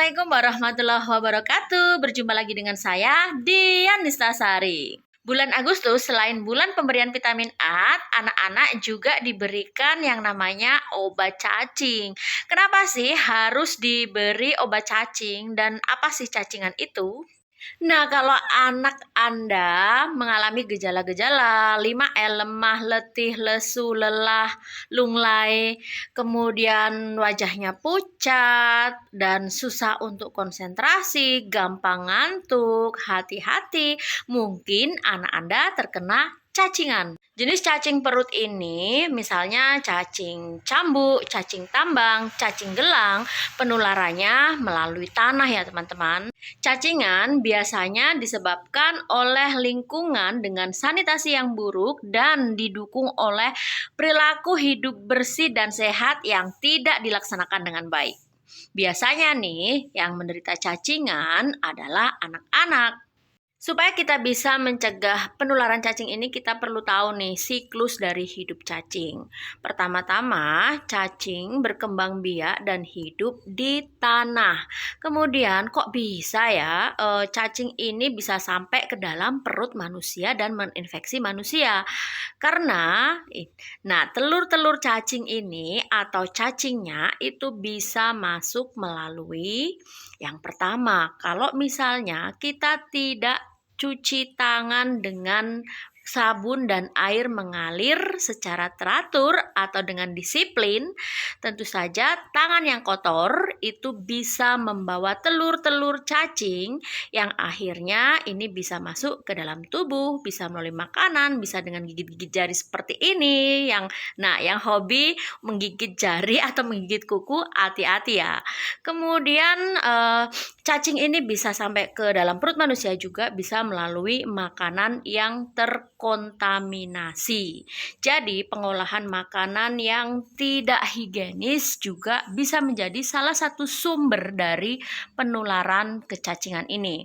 Assalamualaikum warahmatullahi wabarakatuh. Berjumpa lagi dengan saya, Dian Nistasari. Bulan Agustus, selain bulan pemberian vitamin A, anak-anak juga diberikan yang namanya obat cacing. Kenapa sih harus diberi obat cacing dan apa sih cacingan itu? Nah, kalau anak Anda mengalami gejala-gejala 5L, lemah, letih, lesu, lelah, lunglai, kemudian wajahnya pucat, dan susah untuk konsentrasi, gampang ngantuk, hati-hati, mungkin anak Anda terkena cacingan. Jenis cacing perut ini misalnya cacing cambuk, cacing tambang, cacing gelang, penularannya melalui tanah ya teman-teman. Cacingan biasanya disebabkan oleh lingkungan dengan sanitasi yang buruk dan didukung oleh perilaku hidup bersih dan sehat yang tidak dilaksanakan dengan baik. Biasanya nih, yang menderita cacingan adalah anak-anak. Supaya kita bisa mencegah penularan cacing ini, kita perlu tahu nih siklus dari hidup cacing. Pertama-tama, cacing berkembang biak dan hidup di tanah. Kemudian kok bisa ya cacing ini bisa sampai ke dalam perut manusia dan menginfeksi manusia? Karena telur-telur cacing ini atau cacingnya itu bisa masuk melalui yang pertama, kalau misalnya kita tidak cuci tangan dengan sabun dan air mengalir secara teratur atau dengan disiplin, tentu saja tangan yang kotor itu bisa membawa telur-telur cacing yang akhirnya ini bisa masuk ke dalam tubuh, bisa melalui makanan, bisa dengan gigit-gigit jari seperti ini. Yang hobi menggigit jari atau menggigit kuku, hati-hati ya. Kemudian cacing ini bisa sampai ke dalam perut manusia juga bisa melalui makanan yang terkontaminasi. Jadi pengolahan makanan yang tidak higienis juga bisa menjadi salah satu sumber dari penularan kecacingan ini.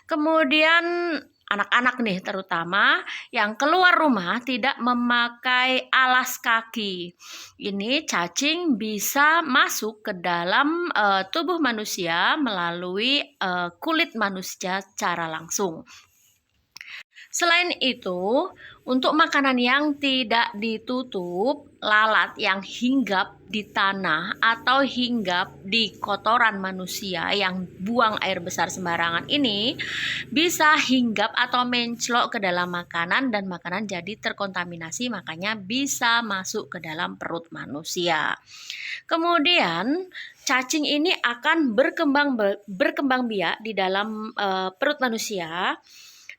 Kemudian anak-anak nih terutama yang keluar rumah tidak memakai alas kaki. Ini cacing bisa masuk ke dalam tubuh manusia melalui kulit manusia secara langsung. Selain itu, untuk makanan yang tidak ditutup, lalat yang hinggap di tanah atau hinggap di kotoran manusia yang buang air besar sembarangan ini bisa hinggap atau menclok ke dalam makanan dan makanan jadi terkontaminasi, makanya bisa masuk ke dalam perut manusia. Kemudian cacing ini akan berkembang biak di dalam perut manusia.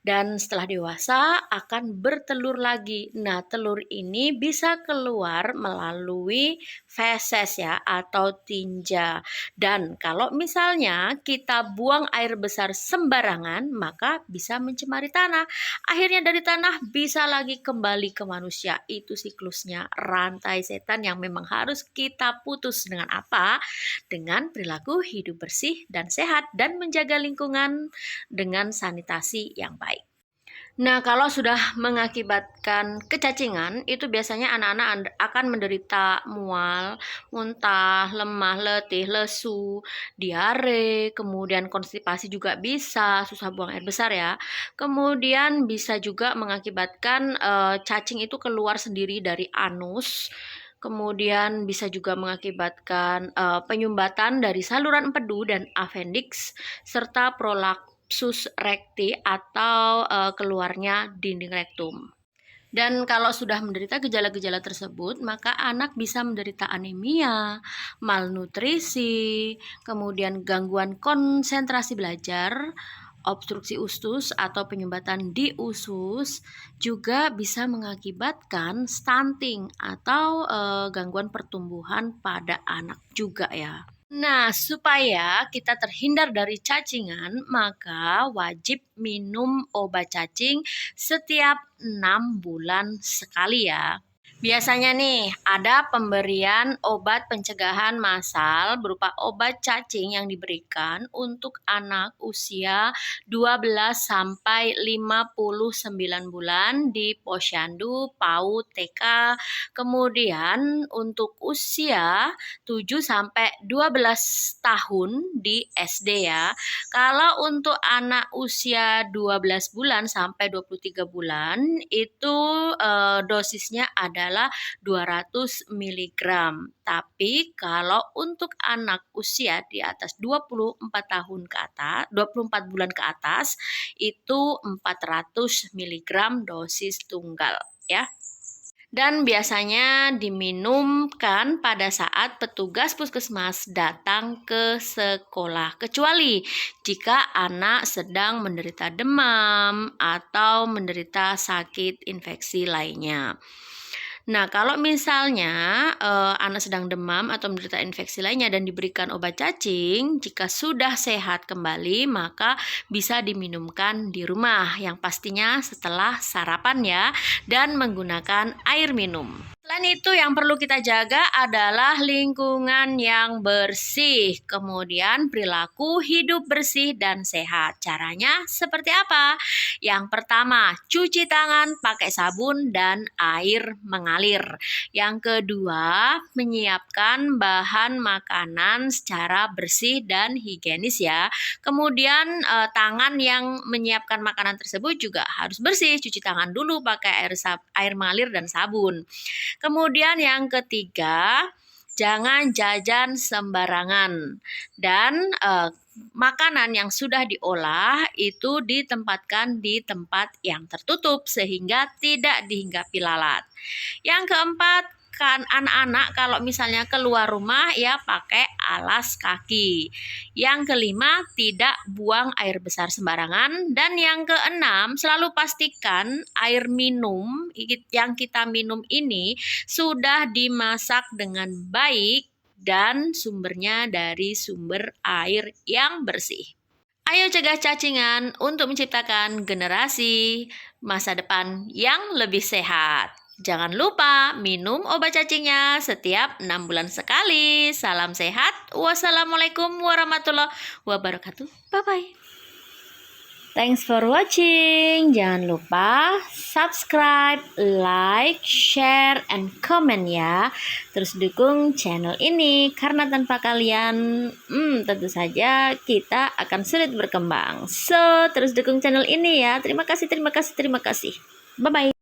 Dan setelah dewasa akan bertelur lagi. Nah, telur ini bisa keluar melalui feses ya atau tinja. Dan kalau misalnya kita buang air besar sembarangan, maka bisa mencemari tanah. Akhirnya dari tanah bisa lagi kembali ke manusia. Itu siklusnya, rantai setan yang memang harus kita putus dengan apa? Dengan perilaku hidup bersih dan sehat dan menjaga lingkungan dengan sanitasi yang baik. Nah, kalau sudah mengakibatkan kecacingan, itu biasanya anak-anak akan menderita mual, muntah, lemah, letih, lesu, diare, kemudian konstipasi juga bisa, susah buang air besar ya. Kemudian bisa juga mengakibatkan cacing itu keluar sendiri dari anus. Kemudian bisa juga mengakibatkan penyumbatan dari saluran empedu dan appendix serta prolapsus rekti atau keluarnya dinding rektum. Dan kalau sudah menderita gejala-gejala tersebut, maka anak bisa menderita anemia, malnutrisi, kemudian gangguan konsentrasi belajar, obstruksi usus atau penyumbatan di usus, juga bisa mengakibatkan stunting atau gangguan pertumbuhan pada anak juga ya. Nah, supaya kita terhindar dari cacingan, maka wajib minum obat cacing setiap 6 bulan sekali ya. Biasanya nih, ada pemberian obat pencegahan massal berupa obat cacing yang diberikan untuk anak usia 12 sampai 59 bulan di Posyandu, PAUD, TK. Kemudian untuk usia 7 sampai 12 tahun di SD ya. Kalau untuk anak usia 12 bulan sampai 23 bulan itu dosisnya adalah 200 mg. Tapi kalau untuk anak usia di atas 24 tahun ke atas, 24 bulan ke atas itu 400 mg dosis tunggal ya. Dan biasanya diminumkan pada saat petugas puskesmas datang ke sekolah, kecuali jika anak sedang menderita demam atau menderita sakit infeksi lainnya. Nah, kalau misalnya anak sedang demam atau menderita infeksi lainnya dan diberikan obat cacing, jika sudah sehat kembali, maka bisa diminumkan di rumah, yang pastinya setelah sarapan ya, dan menggunakan air minum. Selain itu, yang perlu kita jaga adalah lingkungan yang bersih, kemudian perilaku hidup bersih dan sehat. Caranya seperti apa? Yang pertama, cuci tangan pakai sabun dan air mengalir. Yang kedua, menyiapkan bahan makanan secara bersih dan higienis ya. Kemudian tangan yang menyiapkan makanan tersebut juga harus bersih, cuci tangan dulu pakai air mengalir dan sabun. Kemudian yang ketiga, jangan jajan sembarangan dan makanan yang sudah diolah itu ditempatkan di tempat yang tertutup sehingga tidak dihinggapi lalat. Yang keempat, kan anak-anak kalau misalnya keluar rumah ya pakai alas kaki. Yang kelima, tidak buang air besar sembarangan. Dan yang keenam, selalu pastikan air minum yang kita minum ini sudah dimasak dengan baik dan sumbernya dari sumber air yang bersih. Ayo cegah cacingan untuk menciptakan generasi masa depan yang lebih sehat. Jangan lupa minum obat cacingnya setiap 6 bulan sekali. Salam sehat. Wassalamualaikum warahmatullahi wabarakatuh. Bye-bye. Thanks for watching. Jangan lupa subscribe, like, share, and comment ya. Terus dukung channel ini karena tanpa kalian tentu saja kita akan sulit berkembang. So, terus dukung channel ini ya. Terima kasih, terima kasih, terima kasih. Bye-bye.